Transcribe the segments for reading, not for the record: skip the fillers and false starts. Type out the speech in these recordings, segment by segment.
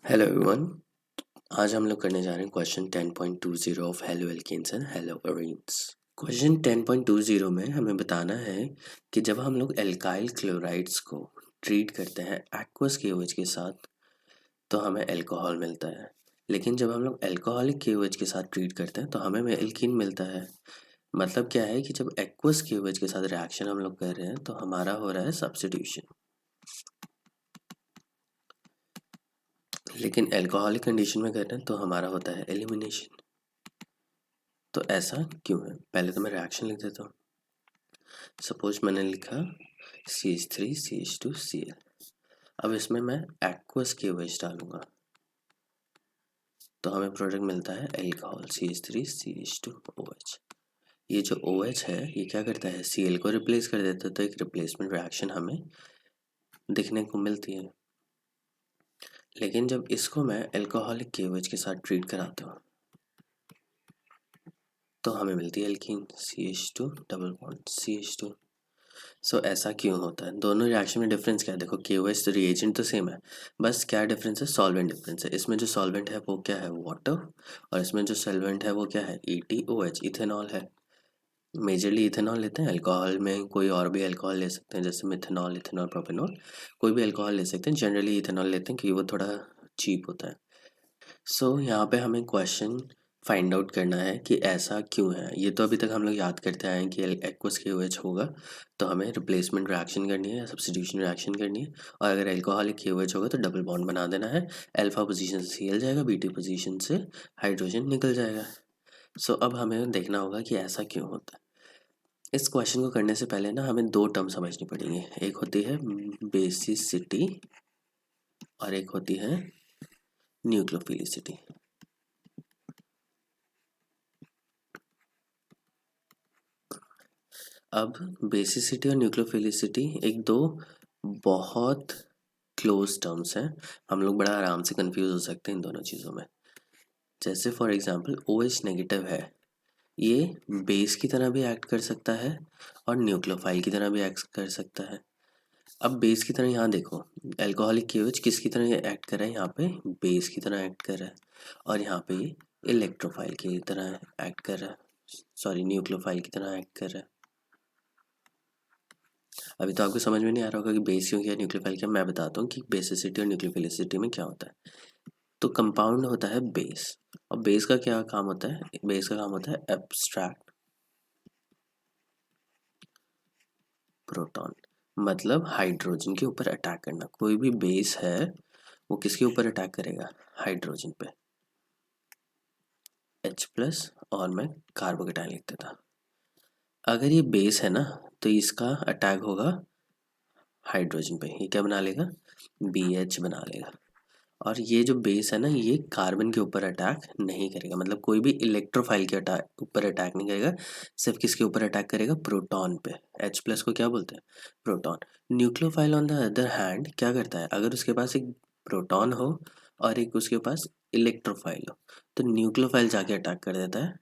Hello everyone. आज हम लोग करने जा रहे हैं question 10.20 of haloalkanes and haloarenes. Question 10.20 में हमें बताना है कि जब हम लोग एल्काइल क्लोराइड्स को ट्रीट करते हैं एक्वस KOH के साथ तो हमें अल्कोहल मिलता है, लेकिन जब हम लोग अल्कोहलिक KOH के साथ ट्रीट करते हैं तो हमें एल्कीन मिलता है। मतलब क्या है कि जब एक्वस KOH के साथ रिएक्शन हम लोग कर रहे हैं तो हमारा हो रहा है सब्स्टिट्यूशन, लेकिन अल्कोहलिक कंडीशन में कर रहे हैं तो हमारा होता है एलिमिनेशन। तो ऐसा क्यों है? पहले तो मैं रिएक्शन लिख देता हूँ। सपोज मैंने लिखा CH3CH2Cl। अब इसमें मैं एक्वस KOH डालूंगा तो हमें प्रोडक्ट मिलता है अल्कोहल CH3CH2OH। ये जो OH है ये क्या करता है, Cl को रिप्लेस कर देता है, तो एक रिप्लेसमेंट रिएक्शन हमें दिखने को मिलती है। लेकिन जब इसको मैं अल्कोहलिक KOH के साथ ट्रीट कराता हूँ तो हमें मिलती है alkene CH2 double bond CH2। सो ऐसा क्यों होता है? दोनों रिएक्शन में डिफरेंस क्या है? देखो KOH तो रिएजेंट तो सेम है, बस क्या डिफरेंस है? सॉल्वेंट डिफरेंस है। इसमें जो सॉल्वेंट है वो क्या है? वाटर। और इसमें जो सॉल्वेंट है वो क्या है? ETOH, इथेनॉल है। मेजरली इथेनॉल लेते हैं। अल्कोहल में कोई और भी अल्कोहल ले सकते हैं, जैसे मिथेनॉल, इथेनॉल, प्रोपेनॉल, कोई भी अल्कोहल ले सकते हैं। जनरली इथेनॉल लेते हैं क्योंकि वो थोड़ा चीप होता है। सो यहाँ पे हमें क्वेश्चन फाइंड आउट करना है कि ऐसा क्यों है। ये तो अभी तक हम लोग याद करते आए हैं कि एक्वस KOH होगा तो हमें रिप्लेसमेंट रिएक्शन करनी है या सब्स्टिट्यूशन रिएक्शन करनी है, और अगर अल्कोहलिक KOH होगा तो डबल बॉन्ड बना देना है। अल्फा पोजीशन से Cl जाएगा, बीटा पोजीशन से हाइड्रोजन निकल जाएगा। सो अब हमें देखना होगा कि ऐसा क्यों होता है। इस क्वेश्चन को करने से पहले ना हमें दो टर्म समझनी पड़ेंगी। एक होती है बेसिसिटी और एक होती है न्यूक्लियोफिलिसिटी। अब बेसिसिटी और न्यूक्लियोफिलिसिटी एक दो बहुत क्लोज टर्म्स हैं। हम लोग बड़ा आराम से कंफ्यूज हो सकते हैं इन दोनों चीज़ों में। जैसे फॉर एग्जांपल OH नेगेटिव है, ये बेस की तरह भी एक्ट कर सकता है और न्यूक्लियोफाइल की तरह भी एक्ट कर सकता है। अब बेस की तरह यहाँ देखो, अल्कोहलिक KOH किसकी तरह एक्ट कर रहा है? यहाँ पे बेस की तरह एक्ट कर रहा है, और यहाँ पे इलेक्ट्रोफाइल की तरह एक्ट कर रहा है, सॉरी न्यूक्लियोफाइल की तरह एक्ट कर रहा है। अभी तो आपको समझ में नहीं आ रहा होगा कि बेस क्यों किया, न्यूक्लियोफाइल क्या। मैं बताता हूँ कि बेसिसिटी और न्यूक्लियोफिलिसिटी में क्या होता है। तो कंपाउंड होता है बेस, और बेस का क्या काम होता है? बेस का काम होता है एब्स्ट्रैक्ट प्रोटॉन, मतलब हाइड्रोजन के ऊपर अटैक करना। कोई भी बेस है वो किसके ऊपर अटैक करेगा? हाइड्रोजन पे। H+ और मैं कार्बोकेटाइन लिख देता। अगर ये बेस है ना तो इसका अटैक होगा हाइड्रोजन पे। ये क्या बना लेगा? BH बना लेगा। और ये जो बेस है ना ये कार्बन के ऊपर अटैक नहीं करेगा, मतलब कोई भी इलेक्ट्रोफाइल के ऊपर अटैक नहीं करेगा, सिर्फ किसके ऊपर अटैक करेगा? प्रोटॉन पे। H+ को क्या बोलते हैं? Proton. Nucleophile on the other hand क्या करता है? अगर उसके पास एक प्रोटॉन हो और एक उसके पास इलेक्ट्रोफाइल हो तो न्यूक्लियोफाइल जाके अटैक कर देता है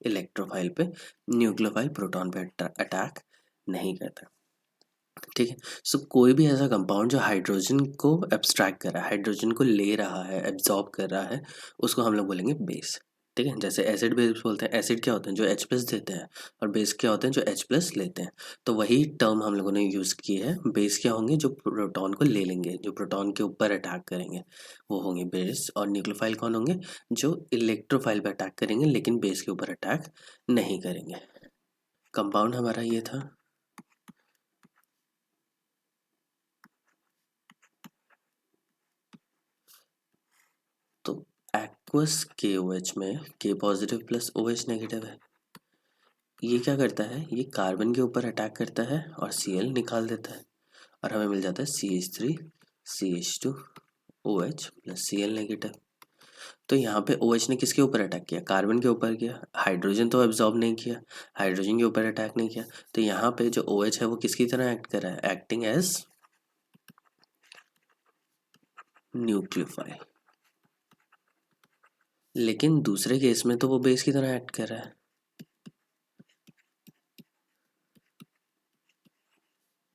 इलेक्ट्रोफाइल पे, न्यूक्लियोफाइल प्रोटॉन पे अटैक नहीं करता। ठीक है। सो कोई भी ऐसा कंपाउंड जो हाइड्रोजन को एब्स्ट्रैक्ट कर रहा है, हाइड्रोजन को ले रहा है, एब्जॉर्ब कर रहा है, उसको हम लोग बोलेंगे बेस। ठीक है। जैसे एसिड बेस बोलते हैं, एसिड क्या होते हैं? जो H+ देते हैं, और बेस क्या होते हैं? जो H+ लेते हैं। तो वही टर्म हम लोगों ने यूज़ की है। बेस क्या होंगे? जो प्रोटॉन को ले लेंगे, जो प्रोटॉन के ऊपर अटैक करेंगे वो होंगे बेस। और न्यूक्लियोफाइल कौन होंगे? जो इलेक्ट्रोफाइल पे अटैक करेंगे लेकिन बेस के ऊपर अटैक नहीं करेंगे। कंपाउंड हमारा ये था। तो एक्वस KOH में K positive plus OH negative है। ये क्या करता है? ये कार्बन के ऊपर अटैक करता है और Cl निकाल देता है, और हमें मिल जाता है CH3CH2OH प्लस Cl नेगेटिव। तो यहाँ पे OH ने किसके ऊपर अटैक किया? कार्बन के ऊपर किया। हाइड्रोजन तो एब्जॉर्ब नहीं किया, हाइड्रोजन के ऊपर अटैक नहीं किया। तो यहाँ पे जो OH है वो किसकी तरह एक्ट कर रहा है? Acting as nucleophile. लेकिन दूसरे केस में तो वो बेस की तरह एक्ट कर रहा है।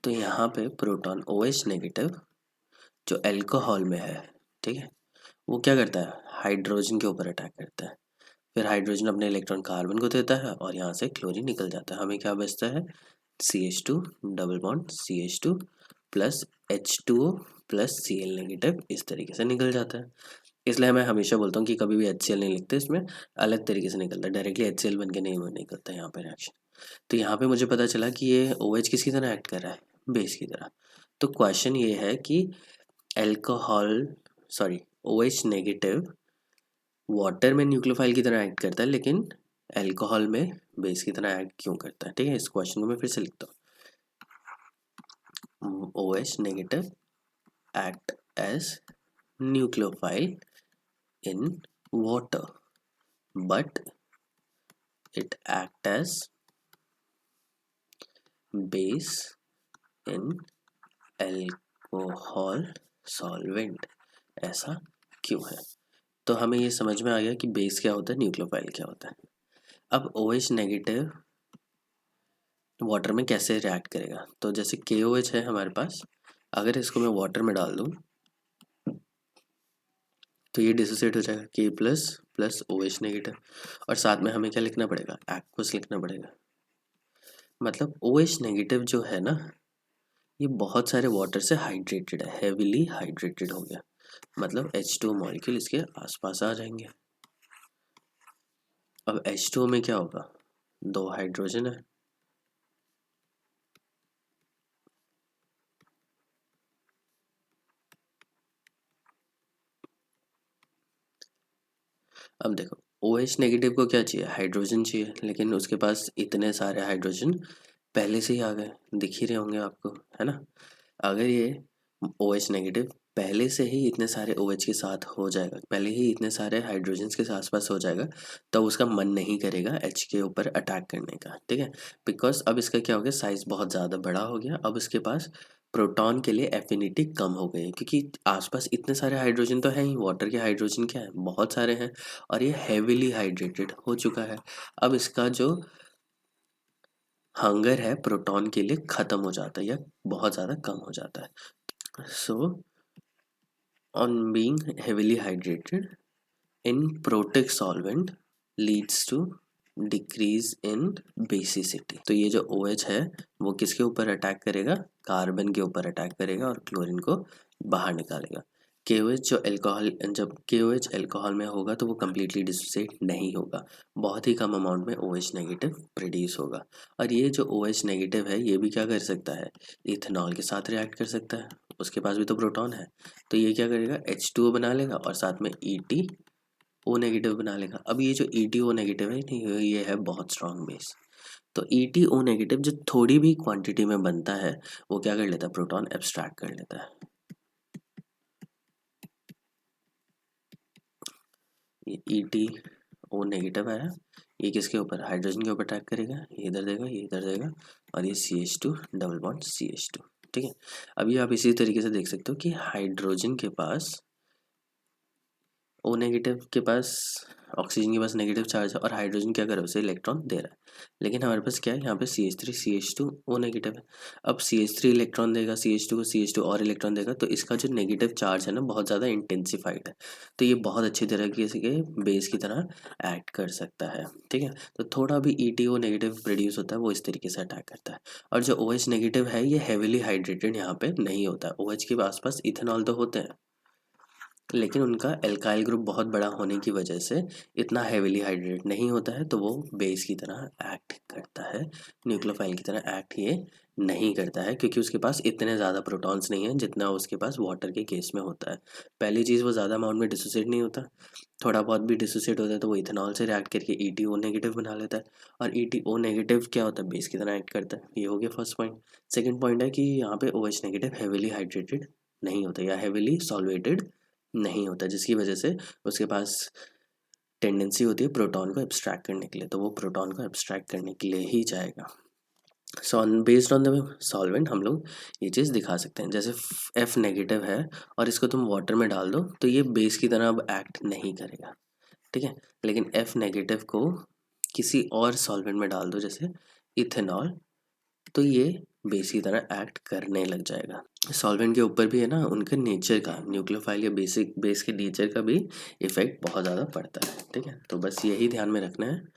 तो यहाँ पे प्रोटॉन OH नेगेटिव जो अल्कोहल में है, ठीक है, वो क्या करता है, हाइड्रोजन के ऊपर अटैक करता है, फिर हाइड्रोजन अपने इलेक्ट्रॉन कार्बन को देता है और यहाँ से क्लोरीन निकल जाता है। हमें क्या बचता है, CH2 double bond CH2 plus H2O plus Cl negative, इस तरीके से निकल जाता है। इसलिए मैं हमेशा बोलता हूँ कि कभी भी HCl नहीं लिखते, इसमें अलग तरीके से निकलता है, डायरेक्टली HCl बन के नहीं निकलता यहाँ पे रिएक्शन। तो यहाँ पे मुझे पता चला कि ये OH किसकी तरह एक्ट कर रहा है, बेस की तरह। तो क्वेश्चन ये है कि alcohol sorry OH negative water में न्यूक्लियोफाइल की तरह एक्ट करता है, लेकिन एल्कोहल में बेस की तरह एक्ट क्यों करता है। ठीक है, इस क्वेश्चन को मैं फिर से लिखता हूँ। OH negative act as nucleophile in water but it act as base in alcohol solvent। ऐसा क्यों है, तो हमें ये समझ में आ गया कि बेस क्या होता है, न्यूक्लियोफाइल क्या होता है। अब OH नेगेटिव वाटर में कैसे रिएक्ट करेगा, तो जैसे KOH है हमारे पास, अगर इसको मैं वाटर में डाल दूं तो ये डिसोसिएट हो जाएगा, K plus plus OH negative, और साथ में हमें क्या लिखना पड़ेगा, एक्वस लिखना पड़ेगा। मतलब OH नेगेटिव जो है ना, ये बहुत सारे वाटर से हाइड्रेटेड है, हेविली हाइड्रेटेड हो गया, मतलब H2O मॉलिक्यूल इसके आसपास आ जाएंगे। अब H2O में क्या होगा, 2 हाइड्रोजन है, अब देखो OH नेगेटिव को क्या चाहिए, हाइड्रोजन चाहिए, लेकिन उसके पास इतने सारे हाइड्रोजन पहले से ही आ गए, दिख ही रहे होंगे आपको, है ना। अगर ये OH नेगेटिव पहले से ही इतने सारे OH के साथ हो जाएगा, पहले ही इतने सारे हाइड्रोजन्स के आसपास हो जाएगा, तो उसका मन नहीं करेगा H के ऊपर अटैक करने का। ठीक है, बिकॉज अब इसका क्या हो गया, साइज बहुत ज़्यादा बड़ा हो गया, अब इसके पास प्रोटॉन के लिए एफिनिटी कम हो गई है, क्योंकि आसपास इतने सारे हाइड्रोजन तो हैं ही, वाटर के हाइड्रोजन क्या है, बहुत सारे हैं, और ये हेविली हाइड्रेटेड हो चुका है। अब इसका जो हंगर है प्रोटॉन के लिए ख़त्म हो जाता है या बहुत ज़्यादा कम हो जाता है। सो on being heavily hydrated in protic solvent leads to decrease in basicity. तो ये जो OH है वो किसके ऊपर अटैक करेगा, कार्बन के ऊपर अटैक करेगा और क्लोरीन को बाहर निकालेगा। KOH जो एल्कोहल, जब KOH एल्कोहल में होगा तो वो कम्प्लीटली डिसोसिएट नहीं होगा, बहुत ही कम अमाउंट में OH नेगेटिव प्रोड्यूस होगा। और ये जो OH नेगेटिव है ये भी क्या कर सकता है, इथेनॉल के साथ रिएक्ट कर सकता है, उसके पास भी तो प्रोटॉन है, तो ये क्या करेगा, H2O बना लेगा और साथ में EtO नेगेटिव बना लेगा। अब ये जो EtO नेगेटिव है नहीं, ये है बहुत स्ट्रॉन्ग बेस, तो EtO नेगेटिव जो थोड़ी भी क्वांटिटी में बनता है वो क्या कर लेता है, प्रोटॉन एब्स्ट्रैक्ट कर लेता है। ये EtO नेगेटिव आया, ये किसके ऊपर, हाइड्रोजन के ऊपर अटैक करेगा, ये इधर देगा ये इधर देगा, और ये CH2 डबल बॉन्ड CH2। ठीक है, अभी आप इसी तरीके से देख सकते हो कि हाइड्रोजन के पास O नेगेटिव के पास, ऑक्सीजन के पास नेगेटिव चार्ज है और हाइड्रोजन क्या कर रहा है, उसे इलेक्ट्रॉन दे रहा है, लेकिन हमारे पास क्या है यहाँ पे CH3 CH2 O नेगेटिव है। अब CH3 इलेक्ट्रॉन देगा CH2 को, CH2 और इलेक्ट्रॉन देगा, तो इसका जो नेगेटिव चार्ज है ना बहुत ज़्यादा इंटेंसिफाइड है, तो ये बहुत अच्छी तरीके से बेस की तरह एक्ट कर सकता है। ठीक है, तो थोड़ा भी EtO नेगेटिव प्रोड्यूस होता है वो इस तरीके से अटैक करता है। और जो OH नेगेटिव है ये हेविली हाइड्रेटेड यहाँ पे नहीं होता है, OH के आसपास इथेनॉल तो होते हैं, लेकिन उनका एल्काइल ग्रुप बहुत बड़ा होने की वजह से इतना हेविली हाइड्रेट नहीं होता है, तो वो बेस की तरह एक्ट करता है, न्यूक्लियोफाइल की तरह एक्ट ये नहीं करता है, क्योंकि उसके पास इतने ज़्यादा प्रोटॉन्स नहीं हैं जितना उसके पास वाटर के केस में होता है। पहली चीज़, वो ज़्यादा अमाउंट में डिसोसिएट नहीं होता, थोड़ा बहुत भी डिसोसिएट होता है तो वो इथेनॉल से रिएक्ट करके EtO नेगेटिव बना लेता है, और EtO नेगेटिव क्या होता है, बेस की तरह एक्ट करता है। ये हो गया फर्स्ट पॉइंट। सेकेंड पॉइंट है कि यहाँ पे OH नेगेटिव हेविली हाइड्रेटेड नहीं होता या हेविली सॉल्वेटेड नहीं होता, जिसकी वजह से उसके पास टेंडेंसी होती है प्रोटॉन को एब्स्ट्रैक्ट करने के लिए, तो वो प्रोटॉन को एब्स्ट्रैक्ट करने के लिए ही जाएगा। So based on the solvent हम लोग ये चीज़ दिखा सकते हैं, जैसे F नेगेटिव है और इसको तुम वाटर में डाल दो तो ये बेस की तरह अब एक्ट नहीं करेगा। ठीक है, लेकिन F नेगेटिव को किसी और सॉल्वेंट में डाल दो जैसे इथेनॉल, तो ये बेस की तरह एक्ट करने लग जाएगा। सॉल्वेंट के ऊपर भी है ना, उनके नेचर का, न्यूक्लियोफाइल या बेस के नेचर का भी इफेक्ट बहुत ज़्यादा पड़ता है। ठीक है, तो बस यही ध्यान में रखना है।